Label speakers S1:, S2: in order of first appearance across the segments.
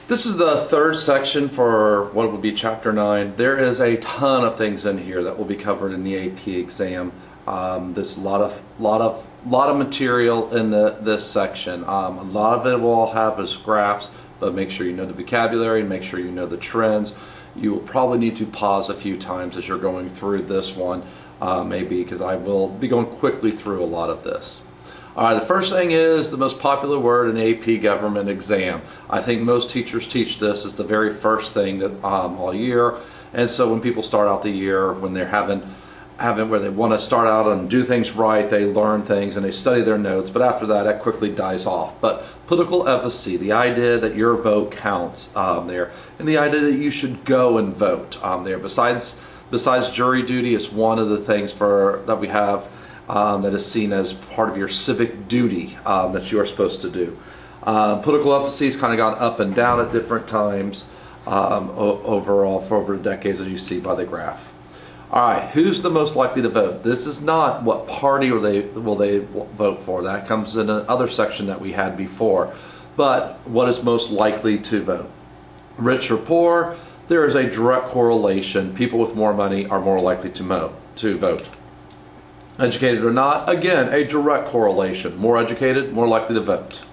S1: This is the third section for what would be Chapter 9. There is a ton of things in here that will be covered in the AP exam. There's a lot of material in this section. A lot of it will have as graphs, but make sure you know the vocabulary, make sure you know the trends. You will probably need to pause a few times as you're going through this one, maybe because I will be going quickly through a lot of this. All right, the first thing is the most popular word in AP government exam. I think most teachers teach this as the very first thing that all year. And so when people start out the year, when they're having where they want to start out and do things right, they learn things and they study their notes, but after that, that quickly dies off. But political efficacy, the idea that your vote counts there, and the idea that you should go and vote there. Besides jury duty, it's one of the things that we have that is seen as part of your civic duty that you are supposed to do. Political efficacy has kind of gone up and down at different times overall for over decades, as you see by the graph. All right, who's the most likely to vote? This is not what party will they vote for. That comes in another section that we had before. But what is most likely to vote? Rich or poor? There is a direct correlation. People with more money are more likely to vote. Educated or not? Again, a direct correlation. More educated, more likely to vote.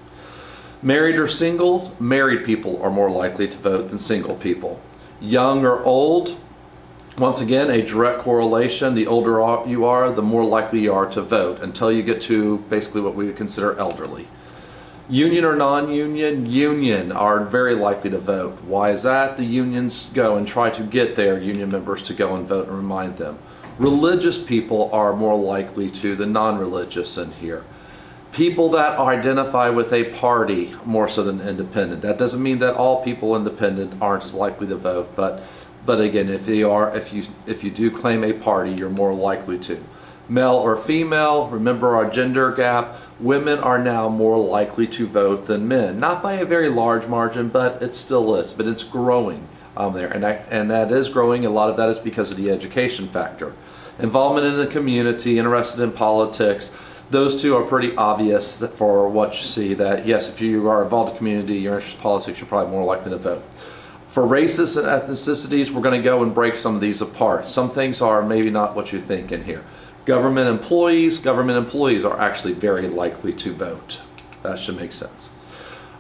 S1: Married or single? Married people are more likely to vote than single people. Young or old? Once again, a direct correlation. The older you are, the more likely you are to vote until you get to basically what we would consider elderly. Union or non-union? Union are very likely to vote. Why is that? The unions go and try to get their union members to go and vote and remind them. Religious people are more likely to than non-religious in here. People that identify with a party more so than independent. That doesn't mean that all people independent aren't as likely to vote, but again, if you do claim a party, you're more likely to. Male or female, remember our gender gap. Women are now more likely to vote than men. Not by a very large margin, but it still is. But it's growing there, and that is growing. A lot of that is because of the education factor. Involvement in the community, interested in politics. Those two are pretty obvious for what you see. That yes, if you are involved in the community, you're interested in politics, you're probably more likely to vote. For races and ethnicities, we're going to go and break some of these apart. Some things are maybe not what you think in here. Government employees are actually very likely to vote. That should make sense.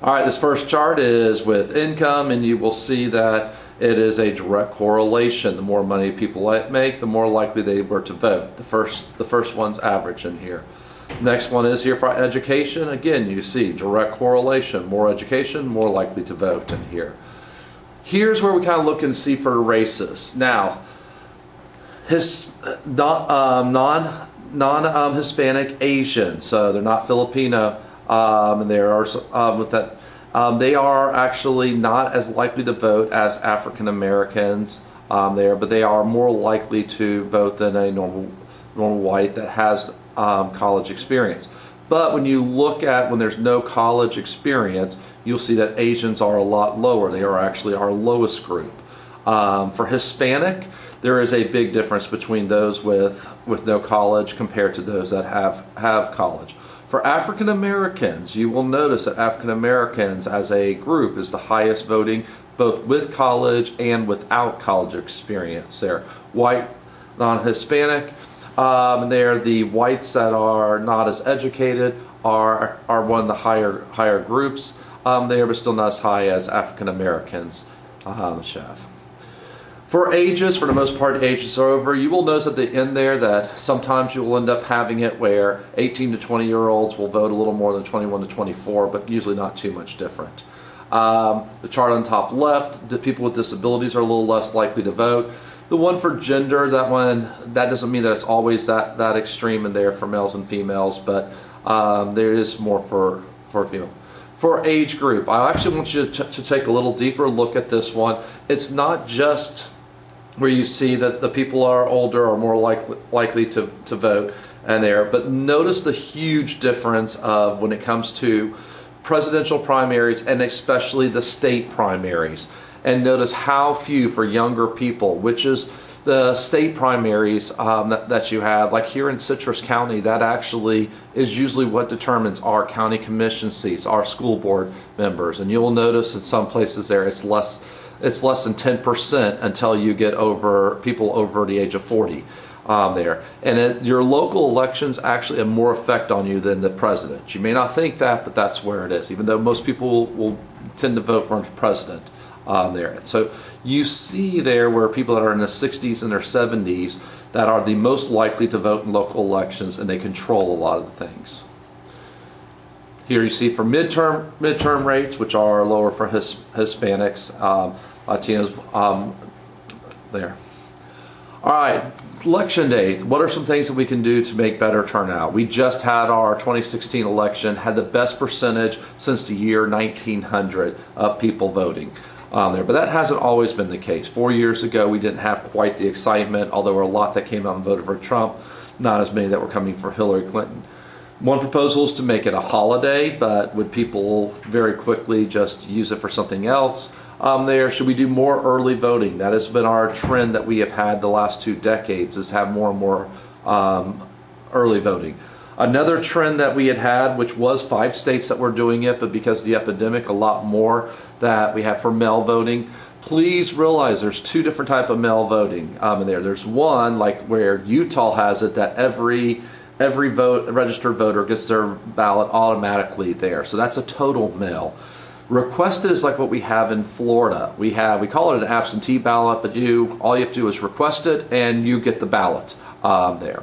S1: All right, this first chart is with income, and you will see that it is a direct correlation. The more money people make, the more likely they were to vote. The first one's average in here. Next one is here for education. Again, you see direct correlation. More education, more likely to vote in here. Here's where we kind of look and see for races. Now, non-Hispanic Asians, so they're not Filipino, and they are with that. They are actually not as likely to vote as African Americans there, but they are more likely to vote than a normal white that has college experience. But when you look at when there's no college experience, you'll see that Asians are a lot lower. They are actually our lowest group. For Hispanic, there is a big difference between those with no college compared to those that have college. For African Americans, you will notice that African Americans as a group is the highest voting, both with college and without college experience there. White, non-Hispanic, they're the whites that are not as educated are one of the higher groups there, but still not as high as African Americans have. For ages, for the most part, ages are over. You will notice at the end there that sometimes you will end up having it where 18 to 20-year-olds will vote a little more than 21 to 24, but usually not too much different. The chart on top left, the people with disabilities are a little less likely to vote. The one for gender, that doesn't mean that it's always that extreme in there for males and females, but there is more for female. For age group, I actually want you to take a little deeper look at this one. It's not just where you see that the people are older are more likely to vote and there, but notice the huge difference of when it comes to presidential primaries and especially the state primaries. And notice how few for younger people, which is the state primaries that you have, like here in Citrus County, that actually is usually what determines our county commission seats, our school board members. And you'll notice in some places there it's less than 10% until you get over people over the age of 40 there. And your local elections actually have more effect on you than the president. You may not think that, but that's where it is, even though most people will tend to vote for president there. So you see there where people that are in the 60s and their 70s that are the most likely to vote in local elections, and they control a lot of the things. Here you see for midterm rates, which are lower for Hispanics, Latinos there. All right, election day. What are some things that we can do to make better turnout? We just had our 2016 election, had the best percentage since the year 1900 of people voting there. But that hasn't always been the case. 4 years ago, we didn't have quite the excitement, although there were a lot that came out and voted for Trump, not as many that were coming for Hillary Clinton. One proposal is to make it a holiday, but would people very quickly just use it for something else? There, should we do more early voting? That has been our trend that we have had the last 2 decades, is have more and more early voting. Another trend that we had, which was 5 states that were doing it, but because of the epidemic, a lot more that we have for mail voting. Please realize there's 2 different types of mail voting in there. There's one, like where Utah has it, that every registered voter gets their ballot automatically there. So that's a total mail. Requested is like what we have in Florida. We call it an absentee ballot, but all you have to do is request it and you get the ballot there.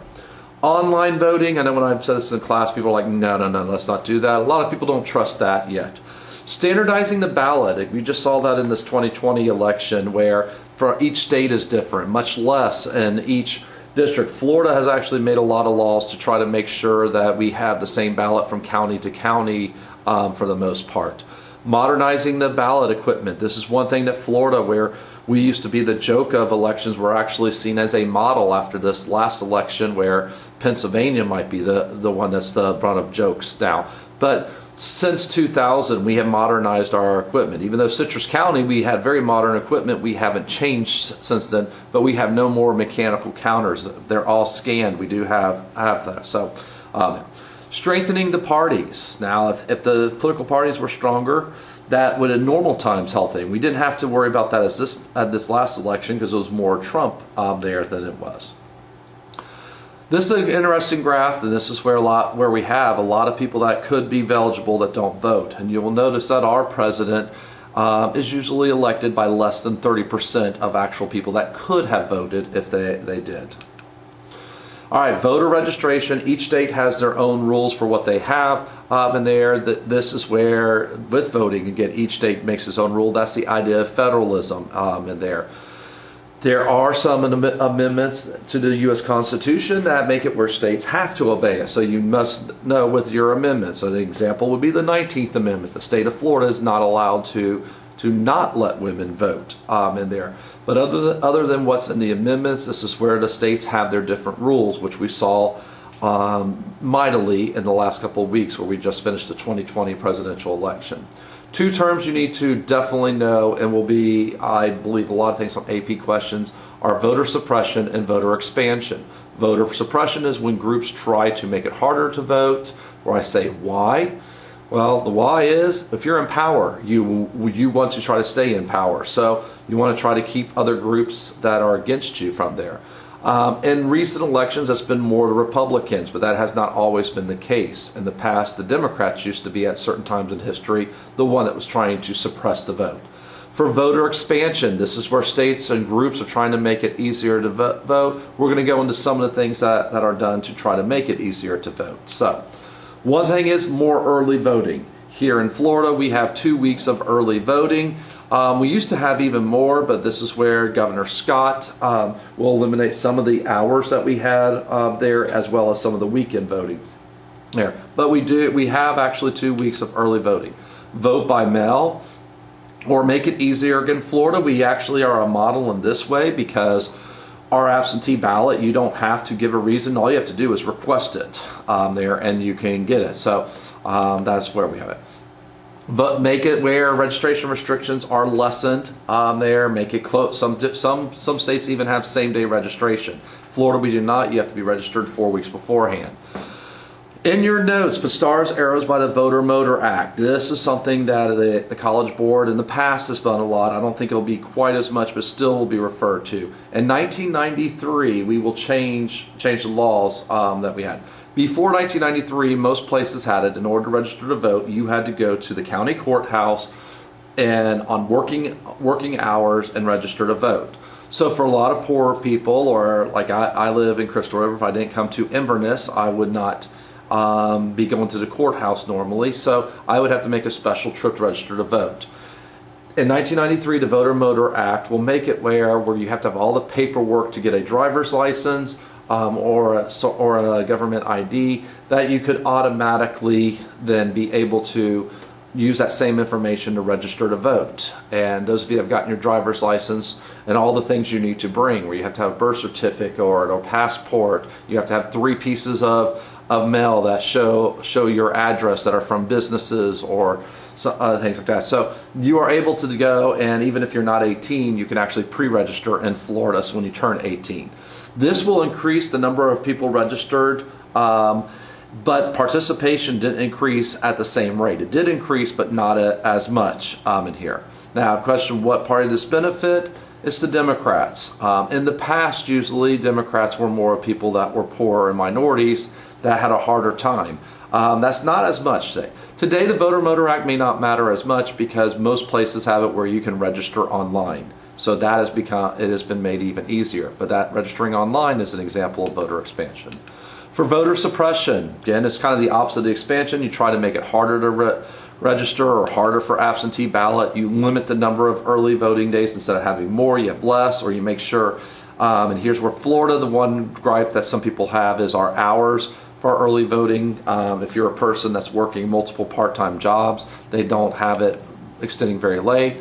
S1: Online voting, I know when I've said this in class, people are like, no, let's not do that. A lot of people don't trust that yet. Standardizing the ballot, we just saw that in this 2020 election where for each state is different, much less in each district. Florida has actually made a lot of laws to try to make sure that we have the same ballot from county to county for the most part. Modernizing the ballot equipment. This is one thing that Florida, where we used to be the joke of elections, we're actually seen as a model after this last election, where Pennsylvania might be the one that's the brunt of jokes now. But since 2000, we have modernized our equipment. Even though Citrus County, we had very modern equipment, we haven't changed since then, but we have no more mechanical counters. They're all scanned. We do have that. So strengthening the parties. Now, if the political parties were stronger, that would in normal times help things. We didn't have to worry about that at this last election because it was more Trump there than it was. This is an interesting graph, and this is where we have a lot of people that could be eligible that don't vote. And you will notice that our president is usually elected by less than 30% of actual people that could have voted if they did. All right, voter registration. Each state has their own rules for what they have in there. This is where, with voting, again, each state makes its own rule. That's the idea of federalism in there. There are some amendments to the U.S. Constitution that make it where states have to obey it. So you must know with your amendments. So an example would be the 19th Amendment. The state of Florida is not allowed to not let women vote in there. But other than what's in the amendments, this is where the states have their different rules, which we saw mightily in the last couple of weeks where we just finished the 2020 presidential election. 2 terms you need to definitely know, and will be, I believe, a lot of things on AP questions, are voter suppression and voter expansion. Voter suppression is when groups try to make it harder to vote, or I say why. Well, the why is if you're in power, you want to try to stay in power. So you want to try to keep other groups that are against you from there. In recent elections, it's been more the Republicans, but that has not always been the case. In the past, the Democrats used to be, at certain times in history, the one that was trying to suppress the vote. For voter expansion, this is where states and groups are trying to make it easier to vote. We're going to go into some of the things that are done to try to make it easier to vote. So, one thing is more early voting. Here in Florida, we have 2 weeks of early voting. We used to have even more, but this is where Governor Scott will eliminate some of the hours that we had there, as well as some of the weekend voting there. But we have actually 2 weeks of early voting. Vote by mail, or make it easier. Again, Florida, we actually are a model in this way because our absentee ballot, you don't have to give a reason. All you have to do is request it there, and you can get it. So that's where we have it. but make it where registration restrictions are lessened there. Make it close. Some states even have same-day registration. Florida, we do not. You have to be registered 4 weeks beforehand. In your notes, put stars, arrows by the Voter Motor Act. This is something that the College Board in the past has done a lot. I don't think it'll be quite as much, but still will be referred to. In 1993, we will change the laws that we had. Before 1993, most places had it. In order to register to vote, you had to go to the county courthouse and on working hours and register to vote. So for a lot of poor people, or like I live in Crystal River, if I didn't come to Inverness, I would not be going to the courthouse normally. So I would have to make a special trip to register to vote. In 1993, the Voter Motor Act will make it where you have to have all the paperwork to get a driver's license or a government ID, that you could automatically then be able to use that same information to register to vote. And those of you that have gotten your driver's license and all the things you need to bring, where you have to have a birth certificate or passport, you have to have 3 pieces of mail that show your address that are from businesses or other things like that. So you are able to go, and even if you're not 18, you can actually pre-register in Florida, so when you turn 18. This will increase the number of people registered, but participation didn't increase at the same rate. It did increase, but not as much in here. Now, question, what party does this benefit? It's the Democrats. In the past, usually Democrats were more people that were poor and minorities that had a harder time. That's not as much today. Today, the Voter Motor Act may not matter as much because most places have it where you can register online. So that has been made even easier. But that registering online is an example of voter expansion. For voter suppression, again, it's kind of the opposite of the expansion. You try to make it harder to register or harder for absentee ballot. You limit the number of early voting days. Instead of having more, you have less, or you make sure. And here's where Florida, the one gripe that some people have is our hours for early voting. If you're a person that's working multiple part-time jobs, they don't have it extending very late.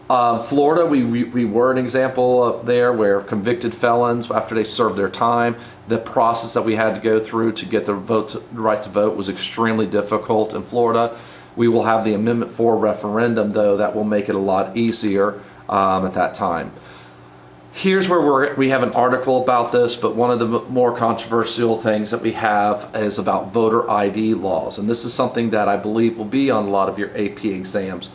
S1: Florida, we were an example of there where convicted felons, after they served their time, the process that we had to go through to get the right to vote was extremely difficult in Florida. We will have the Amendment 4 referendum, though, that will make it a lot easier at that time. Here's where we have an article about this, but one of the more controversial things that we have is about voter ID laws. And this is something that I believe will be on a lot of your AP exams.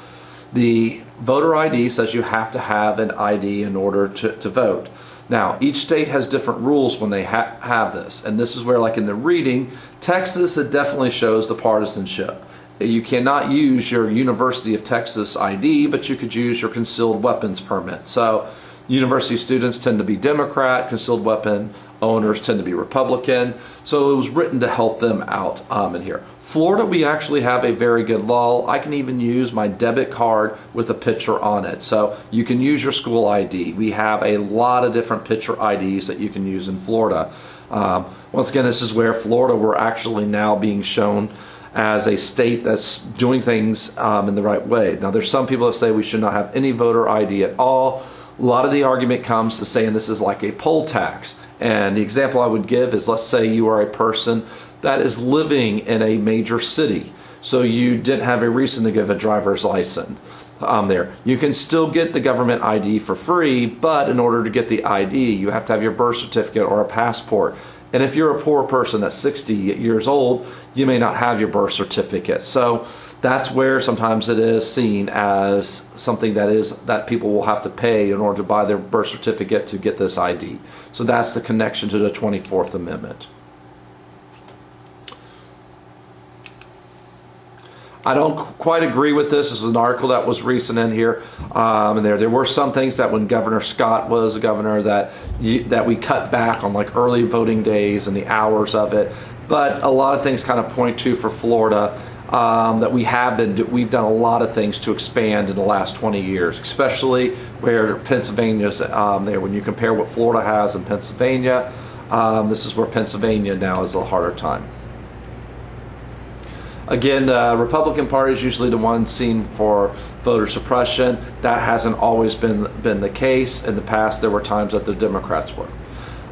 S1: The voter ID says you have to have an ID in order to vote. Now, each state has different rules when they have this. And this is where, like in the reading, Texas, it definitely shows the partisanship. You cannot use your University of Texas ID, but you could use your concealed weapons permit. So university students tend to be Democrat, concealed weapon owners tend to be Republican. So it was written to help them out in here. Florida, we actually have a very good law. I can even use my debit card with a picture on it. So you can use your school ID. We have a lot of different picture IDs that you can use in Florida. Once again, this is where Florida, we're actually now being shown as a state that's doing things in the right way. Now, there's some people that say we should not have any voter ID at all. A lot of the argument comes to saying this is like a poll tax. And the example I would give is, let's say you are a person that is living in a major city. So you didn't have a reason to give a driver's license there. You can still get the government ID for free, but in order to get the ID, you have to have your birth certificate or a passport. And if you're a poor person that's 60 years old, you may not have your birth certificate. So that's where sometimes it is seen as something that people will have to pay in order to buy their birth certificate to get this ID. So that's the connection to the 24th Amendment. I don't quite agree with this. This is an article that was recent in here, and there were some things that when Governor Scott was a governor that we cut back on, like early voting days and the hours of it. But a lot of things kind of point to for Florida that we've done a lot of things to expand in the last 20 years, especially where Pennsylvania's there. When you compare what Florida has in Pennsylvania, this is where Pennsylvania now is a harder time. Again, the Republican Party is usually the one seen for voter suppression. That hasn't always been the case. In the past, there were times that the Democrats were.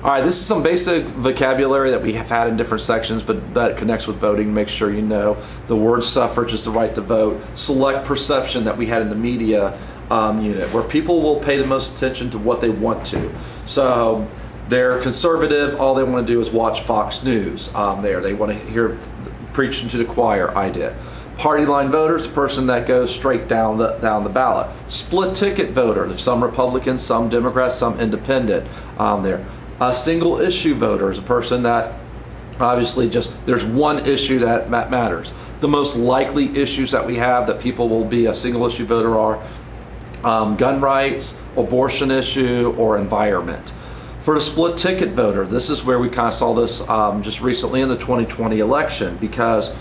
S1: All right, this is some basic vocabulary that we have had in different sections, but that connects with voting. Make sure you know the word suffrage is the right to vote. Select perception that we had in the media unit, where people will pay the most attention to what they want to. So they're conservative, all they want to do is watch Fox News They want to hear preaching to the choir idea. Party line voters, a person that goes straight down the ballot. Split ticket voter, some Republicans, some Democrats, some independent there. A single issue voter is a person that obviously just there's one issue that matters. The most likely issues that we have that people will be a single issue voter are gun rights, abortion issue, or environment. For a split ticket voter, this is where we kind of saw this just recently in the 2020 election, because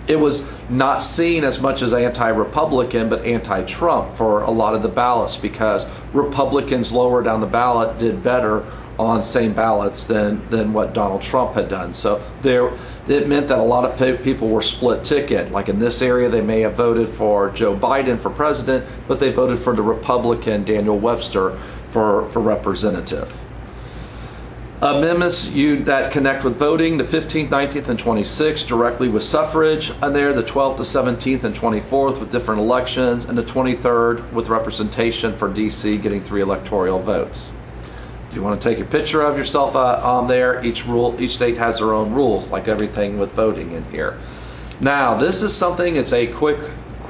S1: it was not seen as much as anti-Republican but anti-Trump for a lot of the ballots, because Republicans lower down the ballot did better on same ballots than what Donald Trump had done. So it meant that a lot of people were split ticket. Like in this area, they may have voted for Joe Biden for president, but they voted for the Republican Daniel Webster for representative. Amendments that connect with voting, the 15th, 19th, and 26th directly with suffrage, and there the 12th, the 17th, and 24th with different elections, and the 23rd with representation for DC getting 3 electoral votes. Do you want to take a picture of yourself on there? Each state has their own rules, like everything with voting in here. Now, this is something, it's a quick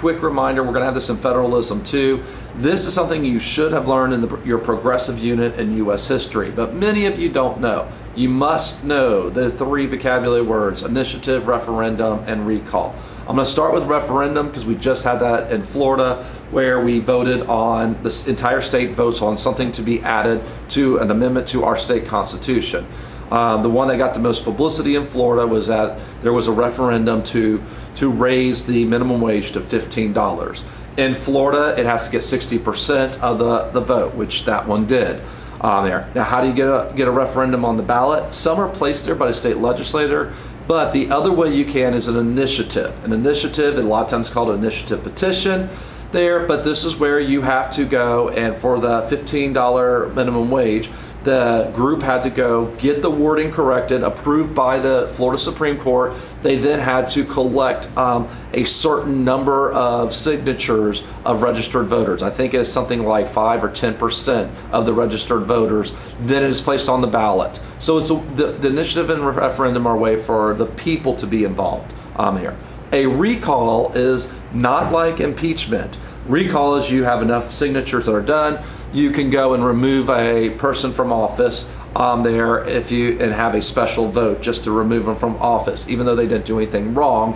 S1: reminder, we're going to have this in federalism too. This is something you should have learned in your progressive unit in U.S. history, but many of you don't know. You must know the 3 vocabulary words: initiative, referendum, and recall. I'm going to start with referendum because we just had that in Florida, where we voted on, this entire state votes on something to be added to an amendment to our state constitution. The one that got the most publicity in Florida was that there was a referendum to raise the minimum wage to $15. In Florida, it has to get 60% of the vote, which that one did there. Now, how do you get a referendum on the ballot? Some are placed there by the state legislator, but the other way you can is an initiative. An initiative, a lot of times called an initiative petition there, but this is where you have to go, and for the $15 minimum wage, the group had to go get the wording corrected, approved by the Florida Supreme Court. They then had to collect a certain number of signatures of registered voters. I think it's something like 5 or 10% of the registered voters. Then it is placed on the ballot. So it's the initiative and referendum are a way for the people to be involved here. A recall is not like impeachment. Recall is you have enough signatures that are done, you can go and remove a person from office there and have a special vote just to remove them from office, even though they didn't do anything wrong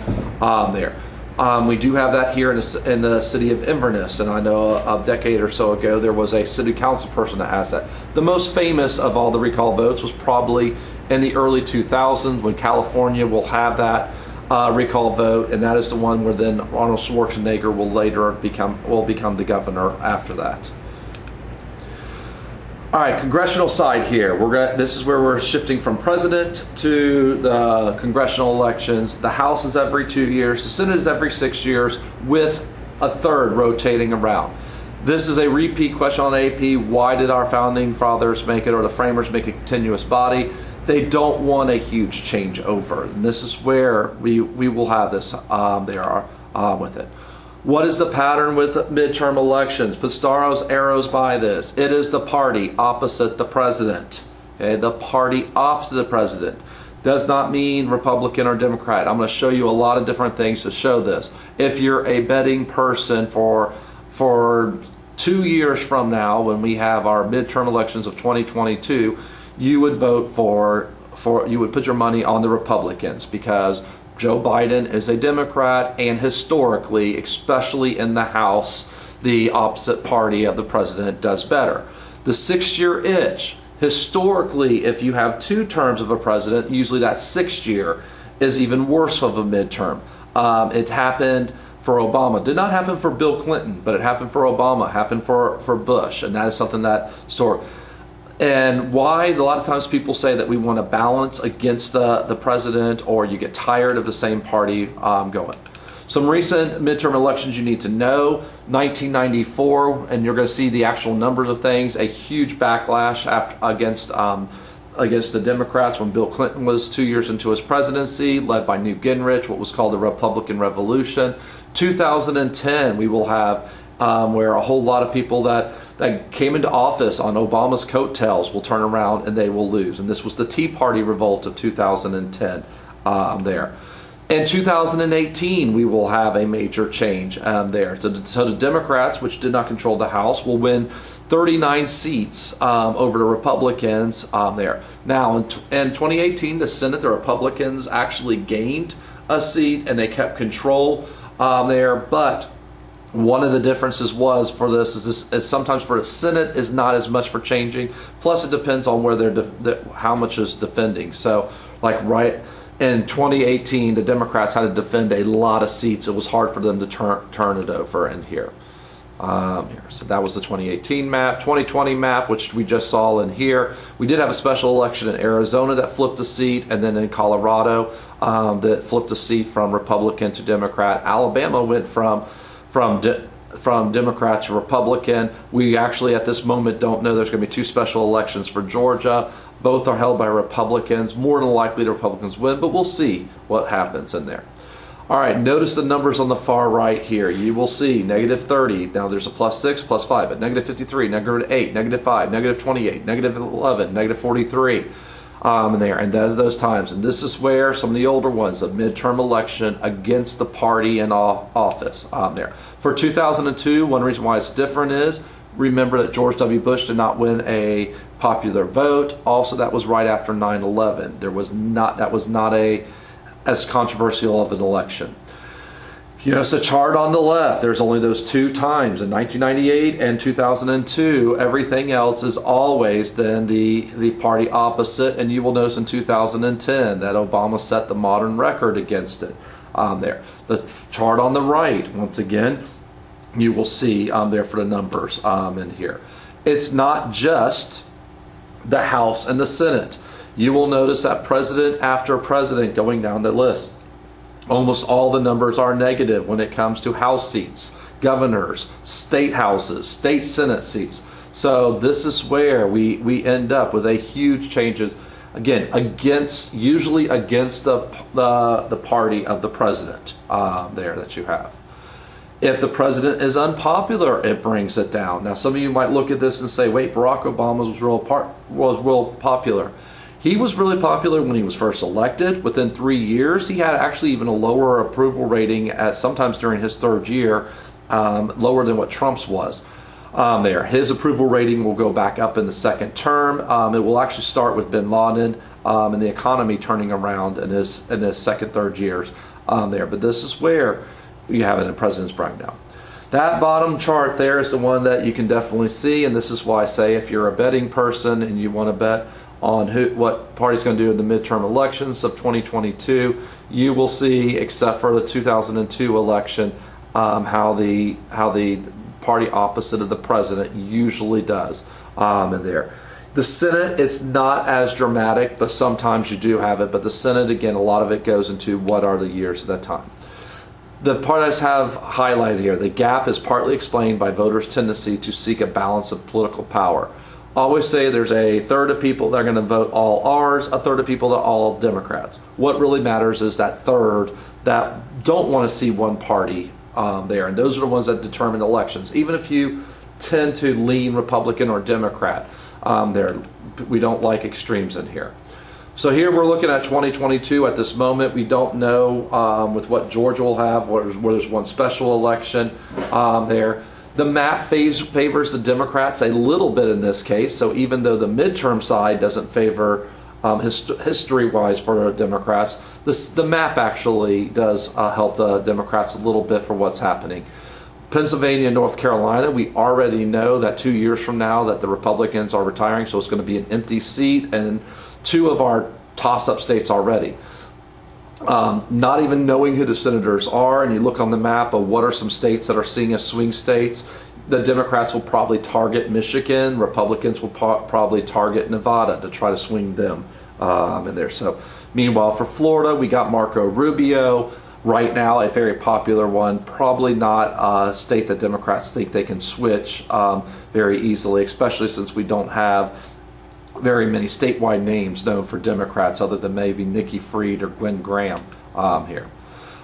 S1: there. We do have that here in the city of Inverness, and I know a decade or so ago there was a city council person that has that. The most famous of all the recall votes was probably in the early 2000s, when California will have that recall vote, and that is the one where then Arnold Schwarzenegger will later become the governor after that. All right, congressional side here. This is where we're shifting from president to the congressional elections. The House is every 2 years. The Senate is every 6 years, with a third rotating around. This is a repeat question on AP. Why did our founding fathers make it, or the framers make a continuous body? They don't want a huge changeover. And this is where we will have this with it. What is the pattern with midterm elections? Pistaro's arrows by this. It is the party opposite the president. Okay, the party opposite the president. Does not mean Republican or Democrat. I'm going to show you a lot of different things to show this. If you're a betting person for 2 years from now, when we have our midterm elections of 2022, you would vote you would put your money on the Republicans, because Joe Biden is a Democrat, and historically, especially in the House, the opposite party of the president does better. The 6-year itch, historically, if you have 2 terms of a president, usually that 6th year is even worse of a midterm. It happened for Obama. Did not happen for Bill Clinton, but it happened for Obama, happened for Bush, and that is something that and why a lot of times people say that we want to balance against the president, or you get tired of the same party going. Some recent midterm elections you need to know. 1994, and you're going to see the actual numbers of things, a huge backlash against against the Democrats when Bill Clinton was 2 years into his presidency, led by Newt Gingrich, what was called the Republican Revolution. 2010, we will have where a whole lot of people that came into office on Obama's coattails will turn around and they will lose. And this was the Tea Party revolt of 2010 there. In 2018, we will have a major change there. So the Democrats, which did not control the House, will win 39 seats over the Republicans there. Now, in 2018, the Senate, the Republicans actually gained a seat and they kept control there. But one of the differences was for this is sometimes for the Senate is not as much for changing. Plus, it depends on where how much is defending. So, like in 2018, the Democrats had to defend a lot of seats. It was hard for them to turn it over in here. So that was the 2018 map. 2020 map, which we just saw in here. We did have a special election in Arizona that flipped a seat, and then in Colorado that flipped a seat from Republican to Democrat. Alabama went from Democrat to Republican. We actually at this moment don't know. There's going to be 2 special elections for Georgia. Both are held by Republicans. More than likely the Republicans win, but we'll see what happens in there. All right, notice the numbers on the far right here. You will see -30. Now there's a +6, +5, but -53, -8, -5, -28, -11, -43 in there. And those times. And this is where some of the older ones, the midterm election against the party in office there. For 2002, one reason why it's different is, remember that George W. Bush did not win a popular vote. Also, that was right after 9/11. That was not as controversial of an election. You know, it's a chart on the left. There's only those 2 times in 1998 and 2002. Everything else is always then the party opposite. And you will notice in 2010 that Obama set the modern record against it there. The chart on the right, once again, you will see there for the numbers in here. It's not just the House and the Senate. You will notice that president after president going down the list, almost all the numbers are negative when it comes to House seats, governors, state houses, state Senate seats. So this is where we end up with a huge changes, again, usually against the party of the president there that you have. If the president is unpopular, it brings it down. Now, some of you might look at this and say, wait, Barack Obama was real popular. He was really popular when he was first elected. Within 3 years, he had actually even a lower approval rating sometimes during his 3rd year, lower than what Trump's was there. His approval rating will go back up in the 2nd term. It will actually start with bin Laden and the economy turning around in his 2nd, 3rd years there. But this is where you have it in President's breakdown. That bottom chart there is the one that you can definitely see, and this is why I say if you're a betting person and you want to bet on what party's going to do in the midterm elections of 2022, you will see, except for the 2002 election, how the party opposite of the president usually does in there. The Senate, it's not as dramatic, but sometimes you do have it. But the Senate, again, a lot of it goes into what are the years at that time. The part I have highlighted here, the gap is partly explained by voters' tendency to seek a balance of political power. Always say there's a third of people that are going to vote all R's, a third of people that are all Democrats. What really matters is that third that don't want to see one party there, and those are the ones that determine elections. Even if you tend to lean Republican or Democrat there, we don't like extremes in here. So here we're looking at 2022 at this moment. We don't know with what Georgia will have, where there's one special election there. The map favors the Democrats a little bit in this case. So even though the midterm side doesn't favor history-wise for the Democrats, the map actually does help the Democrats a little bit for what's happening. Pennsylvania and North Carolina, we already know that 2 years from now that the Republicans are retiring, so it's going to be an empty seat, and 2 of our toss-up states already. Not even knowing who the senators are, and you look on the map of what are some states that are seen as swing states, the Democrats will probably target Michigan, Republicans will probably target Nevada to try to swing them in there. So, meanwhile, for Florida, we got Marco Rubio. Right now, a very popular one, probably not a state that Democrats think they can switch very easily, especially since we don't have very many statewide names known for Democrats other than maybe Nikki Fried or Gwen Graham here.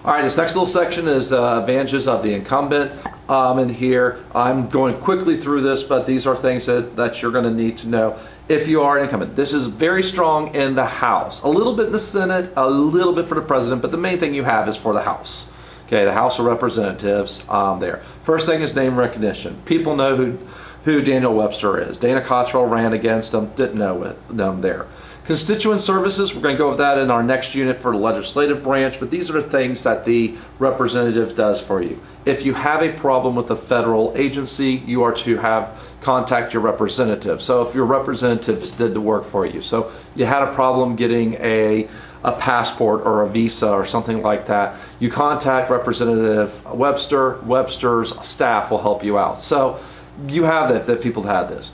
S1: All right, this next little section is advantages of the incumbent. In here, I'm going quickly through this, but these are things that you're going to need to know if you are an incumbent. This is very strong in the House, a little bit in the Senate, a little bit for the president, but the main thing you have is for the House. Okay, the House of Representatives there. First thing is name recognition. People know who Daniel Webster is. Dana Cottrell ran against him, didn't know them there. Constituent services, we're going to go over that in our next unit for the legislative branch, but these are the things that the representative does for you. If you have a problem with a federal agency, you are to contact your representative. So if your representatives did the work for you. So you had a problem getting a passport or a visa or something like that, you contact Representative Webster. Webster's staff will help you out. So you have that people had this.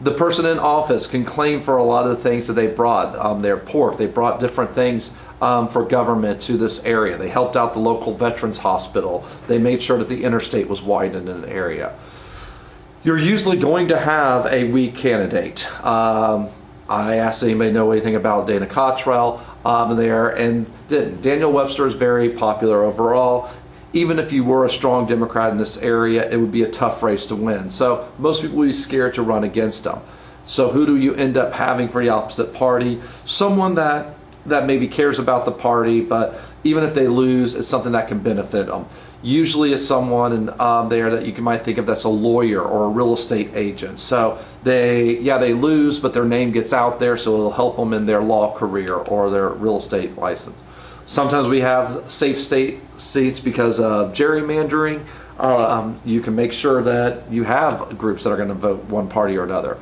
S1: The person in office can claim for a lot of the things that they brought. Their pork, they brought different things for government to this area. They helped out the local veterans hospital. They made sure that the interstate was widened in an area. You're usually going to have a weak candidate. I asked anybody know anything about Dana Cottrell there, and Daniel Webster is very popular overall. Even if you were a strong Democrat in this area, it would be a tough race to win. So most people would be scared to run against him. So who do you end up having for the opposite party? Someone that maybe cares about the party, but even if they lose, it's something that can benefit them. Usually it's someone there that you might think of that's a lawyer or a real estate agent. So they lose, but their name gets out there, so it'll help them in their law career or their real estate license. Sometimes we have safe state seats because of gerrymandering. You can make sure that you have groups that are going to vote one party or another.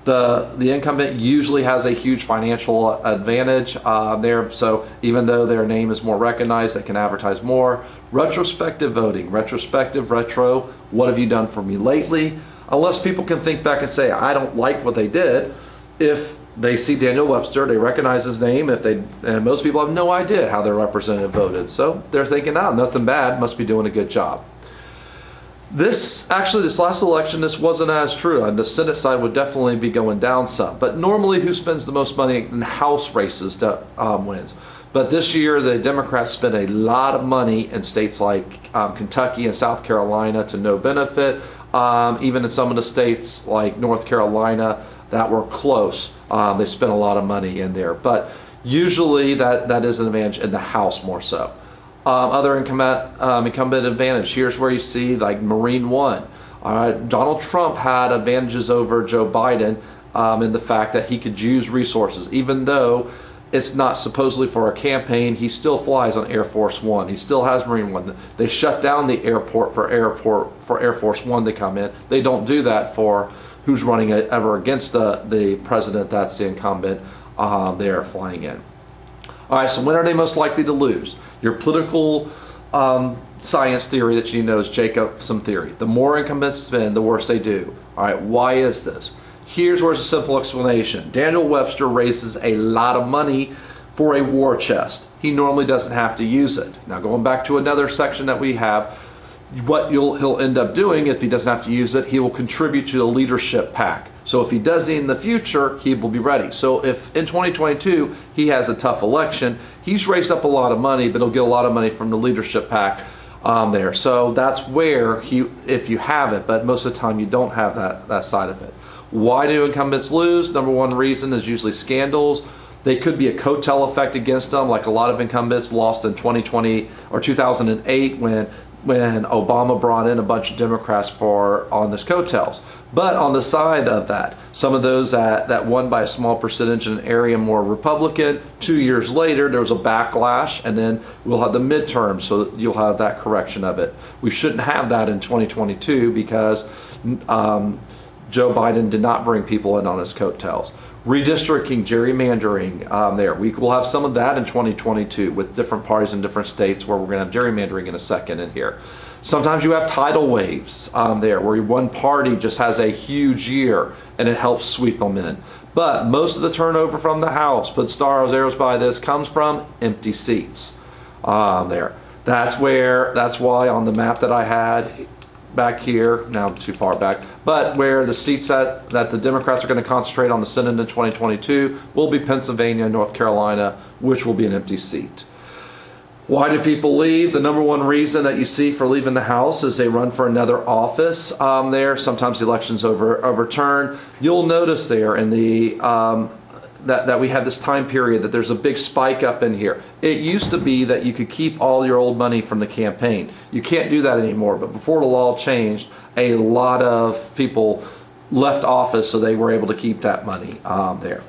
S1: The incumbent usually has a huge financial advantage there, so even though their name is more recognized, they can advertise more. Retrospective voting, retro, what have you done for me lately? Unless people can think back and say, I don't like what they did. If they see Daniel Webster, they recognize his name. And most people have no idea how their representative voted. So they're thinking, nothing bad, must be doing a good job. This last election, this wasn't as true. On the Senate side would definitely be going down some. But normally who spends the most money in House races that wins. But this year the Democrats spent a lot of money in states like Kentucky and South Carolina to no benefit. Even in some of the states like North Carolina that were close, they spent a lot of money in there. But usually that is an advantage in the House more so. Other incumbent advantage, here's where you see like Marine One. Donald Trump had advantages over Joe Biden in the fact that he could use resources. Even though it's not supposedly for a campaign, he still flies on Air Force One. He still has Marine One. They shut down the airport for Air Force One to come in. They don't do that for who's running ever against the president, that's the incumbent, they're flying in. All right, so when are they most likely to lose? Your political science theory that you know is Jacobson theory. The more incumbents spend, the worse they do. All right, why is this? Here's where's a simple explanation. Daniel Webster raises a lot of money for a war chest. He normally doesn't have to use it. Now going back to another section that we have, what he'll end up doing if he doesn't have to use it, he will contribute to the leadership PAC. So if he does it in the future, he will be ready. So if in 2022 he has a tough election, he's raised up a lot of money, but he'll get a lot of money from the leadership PAC there. So that's where if you have it, but most of the time you don't have that side of it. Why do incumbents lose? Number one reason is usually scandals. They could be a coattail effect against them, like a lot of incumbents lost in 2020 or 2008 when Obama brought in a bunch of Democrats on his coattails. But on the side of that, some of those that won by a small percentage in an area more Republican, 2 years later there was a backlash, and then we'll have the midterms, so you'll have that correction of it. We shouldn't have that in 2022 because Joe Biden did not bring people in on his coattails. Redistricting, gerrymandering there. We will have some of that in 2022 with different parties in different states where we're going to have gerrymandering in a second in here. Sometimes you have tidal waves there where one party just has a huge year and it helps sweep them in. But most of the turnover from the House, put stars, arrows by this, comes from empty seats there. That's why on the map that I had, back here, now too far back, but where the seats that the Democrats are going to concentrate on the Senate in 2022 will be Pennsylvania and North Carolina, which will be an empty seat. Why do people leave? The number one reason that you see for leaving the House is they run for another office there. Sometimes the election's overturned. You'll notice there in the that we have this time period that there's a big spike up in here. It used to be that you could keep all your old money from the campaign. You can't do that anymore, but before the law changed, a lot of people left office so they were able to keep that money there.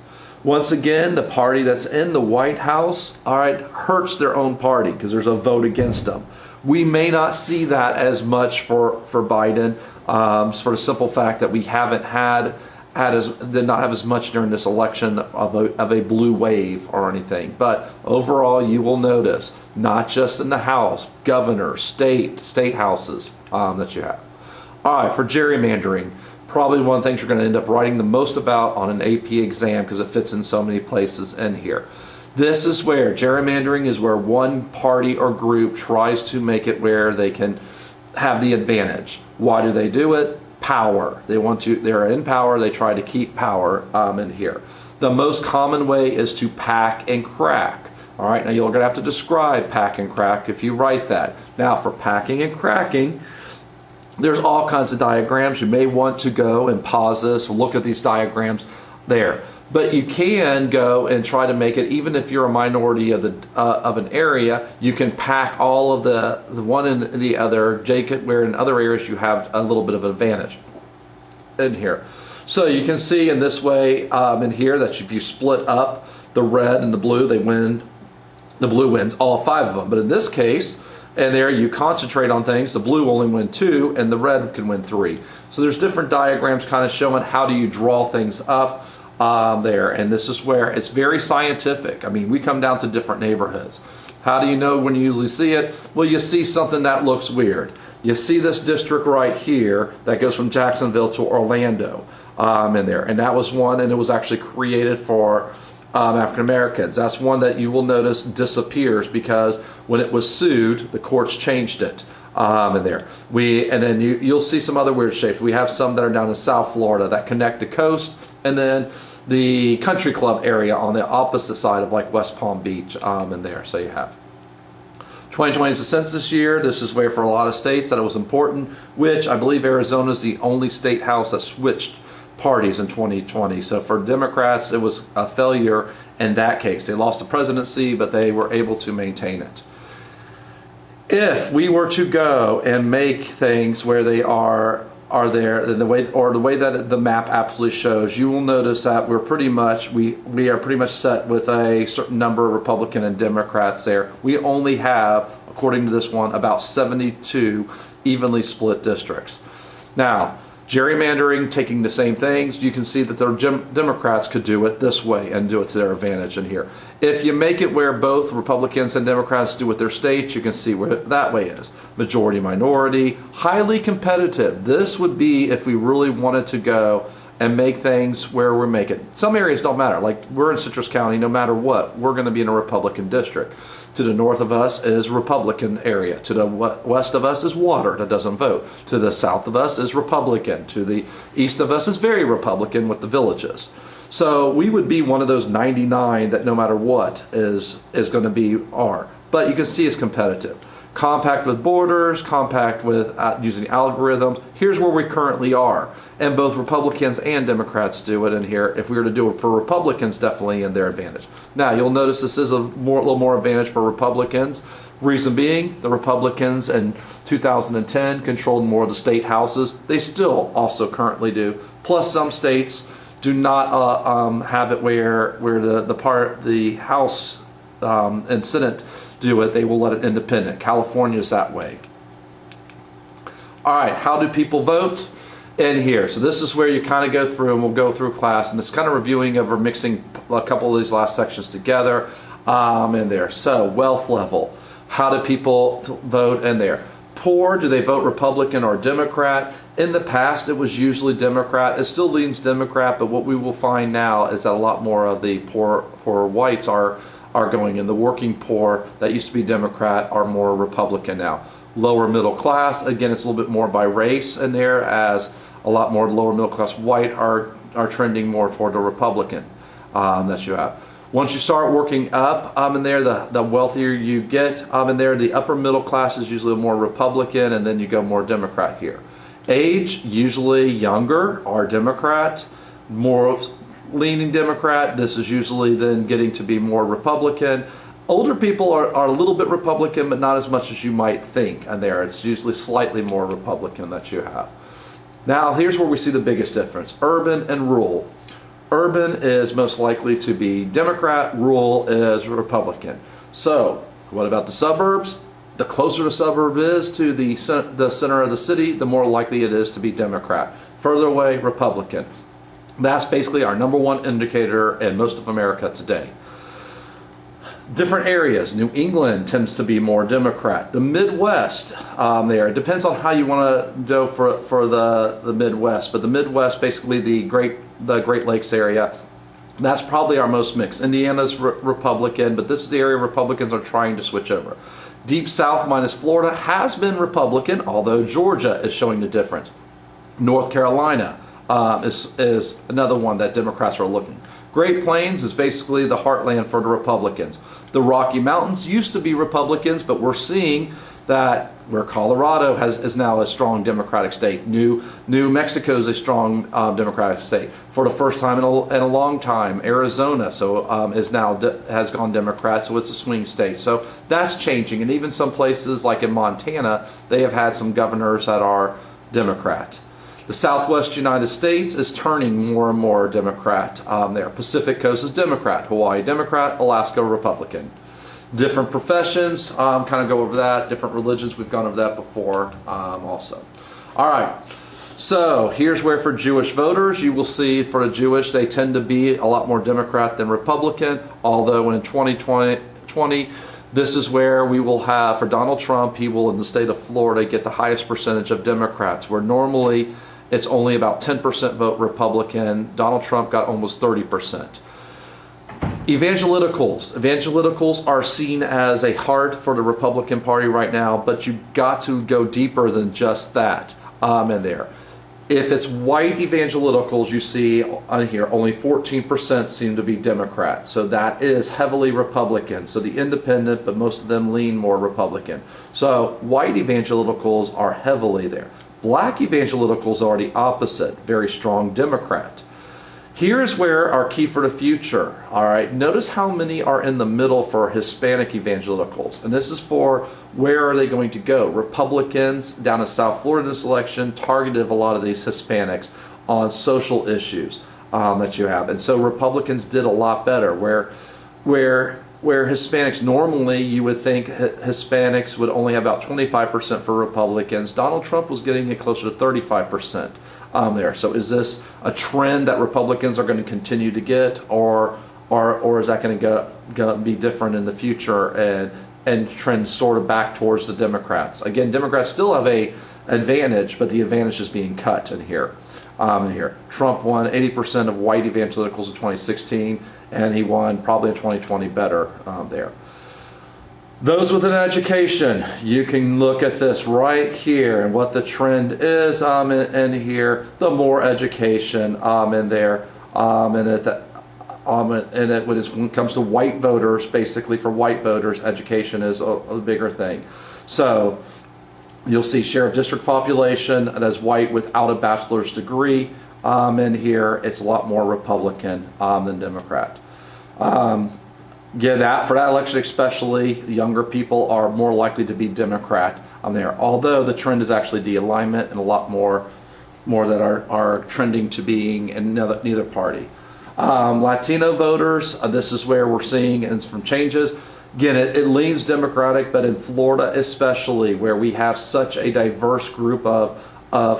S1: Once again, the party that's in the White House, all right, hurts their own party because there's a vote against them. We may not see that as much for Biden for the simple fact that we haven't did not have as much during this election of a blue wave or anything. But overall, you will notice, not just in the House, governor, state houses that you have. All right, for gerrymandering, probably one of the things you're going to end up writing the most about on an AP exam because it fits in so many places in here. This is where gerrymandering is where one party or group tries to make it where they can have the advantage. Why do they do it? Power. They're in power, they try to keep power in here. The most common way is to pack and crack. All right, now you're going to have to describe pack and crack if you write that. Now for packing and cracking, there's all kinds of diagrams. You may want to go and pause this, look at these diagrams there. But you can go and try to make it, even if you're a minority of an area, you can pack all of the one and the other, where in other areas you have a little bit of an advantage in here. So you can see in this way in here that if you split up the red and the blue, they win. The blue wins all 5 of them. But in this case, and there you concentrate on things, the blue only win 2 and the red can win 3. So there's different diagrams kind of showing how do you draw things up there, and this is where it's very scientific. I mean, we come down to different neighborhoods. How do you know when you usually see it? Well, you see something that looks weird. You see this district right here that goes from Jacksonville to Orlando in there, and that was one, and it was actually created for African Americans. That's one that you will notice disappears because when it was sued, the courts changed it in there. And then you'll see some other weird shapes. We have some that are down in South Florida that connect the coast, and then the country club area on the opposite side of like West Palm Beach in there. So you have 2020 is the census year. This is where for a lot of states that it was important, which I believe Arizona is the only state house that switched parties in 2020. So for Democrats, it was a failure in that case. They lost the presidency, but they were able to maintain it. If we were to go and make things where they are there in the way that the map absolutely shows, you will notice that we are pretty much set with a certain number of Republican and Democrats there. We only have, according to this one, about 72 evenly split districts. Now, gerrymandering, taking the same things, you can see that the Democrats could do it this way and do it to their advantage in here. If you make it where both Republicans and Democrats do with their states, you can see where that way is. Majority, minority, highly competitive. This would be if we really wanted to go and make things where we're making. Some areas don't matter. Like we're in Citrus County, no matter what, we're going to be in a Republican district. To the north of us is Republican area. To the west of us is water that doesn't vote. To the south of us is Republican. To the east of us is very Republican with the villages. So we would be one of those 99 that no matter what is going to be our. But you can see it's competitive. Compact with borders, compact with using algorithms. Here's where we currently are. And both Republicans and Democrats do it in here. If we were to do it for Republicans, definitely in their advantage. Now, you'll notice this is a little more advantage for Republicans. Reason being, the Republicans in 2010 controlled more of the state houses. They still also currently do. Plus, some states do not have it where the House and Senate do it. They will let it independent. California is that way. All right, how do people vote? In here. So this is where you kind of go through, and we'll go through class, and it's kind of reviewing over mixing a couple of these last sections together in there. So wealth level, how do people vote in there? Poor, do they vote Republican or Democrat? In the past, it was usually Democrat. It still leans Democrat, but what we will find now is that a lot more of the poor whites are going in. The working poor that used to be Democrat are more Republican now. lower middle class. Again, it's a little bit more by race in there, as a lot more lower middle class white are trending more toward the Republican that you have. Once you start working up in there, the wealthier you get in there, the upper middle class is usually more Republican, and then you go more Democrat here. Age, usually younger are Democrat, more leaning Democrat. This is usually then getting to be more Republican. Older people are a little bit Republican, but not as much as you might think in there. It's usually slightly more Republican that you have. Now, here's where we see the biggest difference: urban and rural. Urban is most likely to be Democrat, rural is Republican. So, what about the suburbs? The closer the suburb is to the center of the city, the more likely it is to be Democrat. Further away, Republican. That's basically our number one indicator in most of America today. Different areas. New England tends to be more Democrat. The Midwest, there, it depends on how you want to go for the Midwest, but the Midwest, basically the Great Lakes area, that's probably our most mixed. Indiana's Republican, but this is the area Republicans are trying to switch over. Deep South minus Florida has been Republican, although Georgia is showing the difference. North Carolina is another one that Democrats are looking. Great Plains is basically the heartland for the Republicans. The Rocky Mountains used to be Republicans, but we're seeing that where Colorado is now a strong Democratic state. New Mexico is a strong Democratic state. For the first time in a long time, Arizona has gone Democrat, so it's a swing state. So that's changing, and even some places like in Montana, they have had some governors that are Democrat. The Southwest United States is turning more and more Democrat there. Pacific Coast is Democrat. Hawaii, Democrat. Alaska, Republican. Different professions, kind of go over that. Different religions, we've gone over that before also. All right, so here's where for Jewish voters, you will see for the Jewish, they tend to be a lot more Democrat than Republican, although in 2020, this is where we will have, for Donald Trump, he will in the state of Florida get the highest percentage of Democrats, where normally it's only about 10% vote Republican. Donald Trump got almost 30%. Evangelicals are seen as a heart for the Republican Party right now, but you got to go deeper than just that in there. If it's white evangelicals, you see on here, only 14% seem to be Democrats. So that is heavily Republican. So the independent, but most of them lean more Republican. So white evangelicals are heavily there. Black evangelicals are the opposite, very strong Democrat. Here's where our key for the future, all right? Notice how many are in the middle for Hispanic evangelicals. And this is for where are they going to go? Republicans down in South Florida in this election targeted a lot of these Hispanics on social issues that you have. And so Republicans did a lot better where Hispanics, normally you would think Hispanics would only have about 25% for Republicans. Donald Trump was getting it closer to 35% there. So is this a trend that Republicans are going to continue to get, or is that going to be different in the future and trend sort of back towards the Democrats? Again, Democrats still have a advantage, but the advantage is being cut in here. Trump won 80% of white evangelicals in 2016, and he won probably in 2020 better there. Those with an education, you can look at this right here and what the trend is in here. The more education in there, when it comes to white voters, basically for white voters, education is a bigger thing. So you'll see share of district population that's white without a bachelor's degree in here. It's a lot more Republican than Democrat. Yeah, for that election especially, younger people are more likely to be Democrat there. Although the trend is actually de-alignment, and a lot more that are trending to being in neither party. Latino voters, this is where we're seeing some changes. Again, it leans Democratic, but in Florida especially, where we have such a diverse group of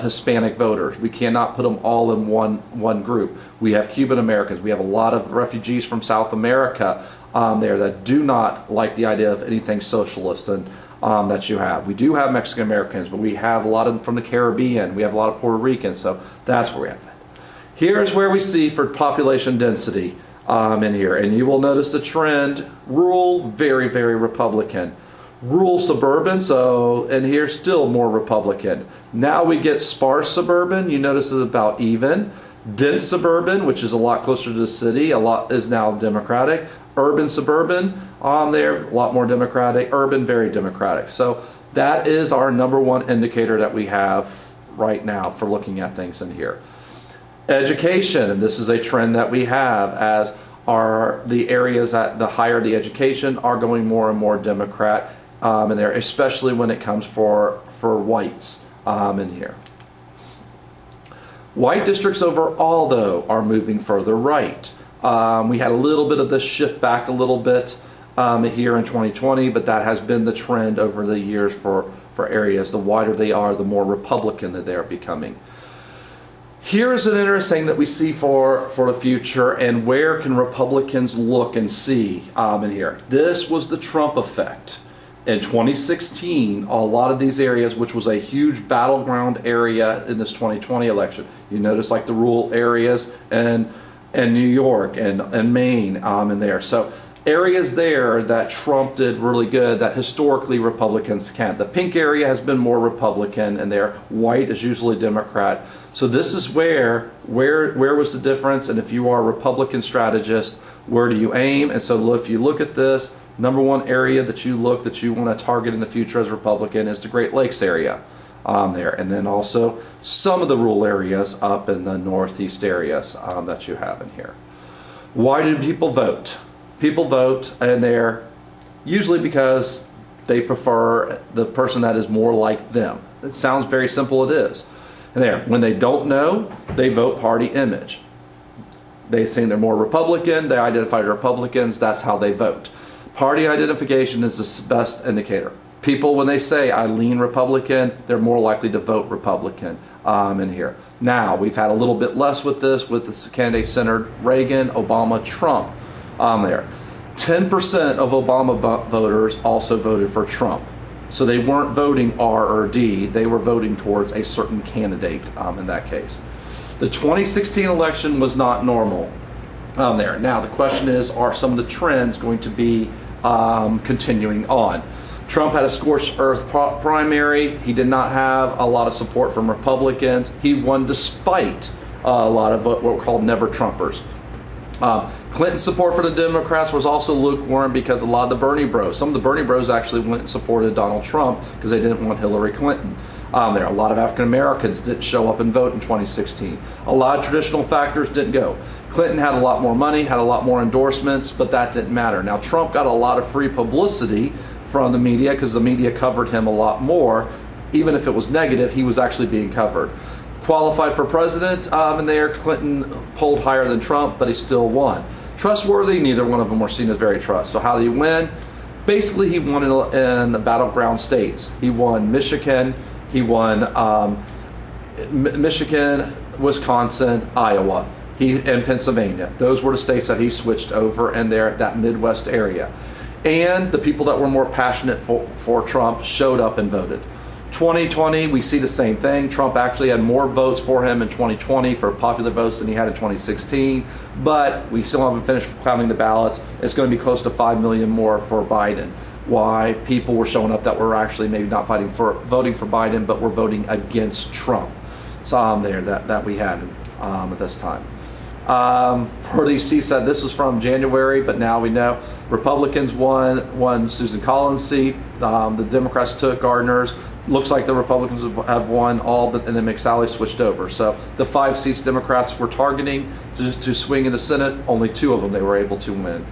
S1: Hispanic voters, we cannot put them all in one group. We have Cuban Americans, we have a lot of refugees from South America there that do not like the idea of anything socialist and that you have. We do have Mexican Americans, but we have a lot of them from the Caribbean. We have a lot of Puerto Ricans, so that's where we have it. Here's where we see for population density in here, and you will notice the trend: rural, very, very Republican. Rural suburban, so, and here still more Republican. Now we get sparse suburban, you notice it's about even. Dense suburban, which is a lot closer to the city, a lot is now Democratic. Urban suburban on there, a lot more Democratic. Urban, very Democratic. So that is our number one indicator that we have right now for looking at things in here. Education, and this is a trend that we have as are the areas that the higher the education are going more and more Democrat in there, especially when it comes for whites in here. White districts overall, though, are moving further right. We had a little bit of this shift back a little bit here in 2020, but that has been the trend over the years for areas. The wider they are, the more Republican that they are becoming. Here's an interesting that we see for the future, and where can Republicans look and see in here. This was the Trump effect. In 2016, a lot of these areas, which was a huge battleground area in this 2020 election, you notice like the rural areas and New York and Maine in there. So areas there that Trump did really good that historically Republicans can't. The pink area has been more Republican and there. White is usually Democrat. So this is where was the difference? And if you are a Republican strategist, where do you aim? And so if you look at this, number one area that you want to target in the future as a Republican is the Great Lakes area there. And then also some of the rural areas up in the northeast areas that you have in here. Why do people vote? People vote, and they're usually because they prefer the person that is more like them. It sounds very simple, it is. And there, when they don't know, they vote party image. They think they're more Republican, they identify as Republicans, that's how they vote. Party identification is the best indicator. People, when they say, I lean Republican, they're more likely to vote Republican in here. Now, we've had a little bit less with this, with the candidate centered Reagan, Obama, Trump there. 10% of Obama voters also voted for Trump. So they weren't voting R or D, they were voting towards a certain candidate in that case. The 2016 election was not normal there. Now the question is, are some of the trends going to be continuing on? Trump had a scorched earth primary. He did not have a lot of support from Republicans. He won despite a lot of what were called never-Trumpers. Clinton's support for the Democrats was also lukewarm because a lot of the Bernie bros, some of the Bernie bros actually went and supported Donald Trump because they didn't want Hillary Clinton. There, a lot of African Americans didn't show up and vote in 2016. A lot of traditional factors didn't go. Clinton had a lot more money, had a lot more endorsements, but that didn't matter. Now Trump got a lot of free publicity from the media because the media covered him a lot more. Even if it was negative, he was actually being covered. Qualified for president in there, Clinton polled higher than Trump, but he still won. Trustworthy, neither one of them were seen as very trustworthy. So how did he win? Basically, he won in the battleground states. He won Michigan, he won Michigan, Wisconsin, Iowa, and Pennsylvania. Those were the states that he switched over in there, that Midwest area. And the people that were more passionate for Trump showed up and voted. 2020, we see the same thing. Trump actually had more votes for him in 2020 for popular votes than he had in 2016, but we still haven't finished counting the ballots. It's going to be close to 5 million more for Biden. Why? People were showing up that were actually maybe not voting for Biden, but were voting against Trump. So there that we had at this time. For the CSAT, this is from January, but now we know Republicans won Susan Collins' seat. The Democrats took Gardner's. Looks like the Republicans have won all, but then McSally switched over. So the 5 seats Democrats were targeting to swing in the Senate, only 2 of them they were able to win.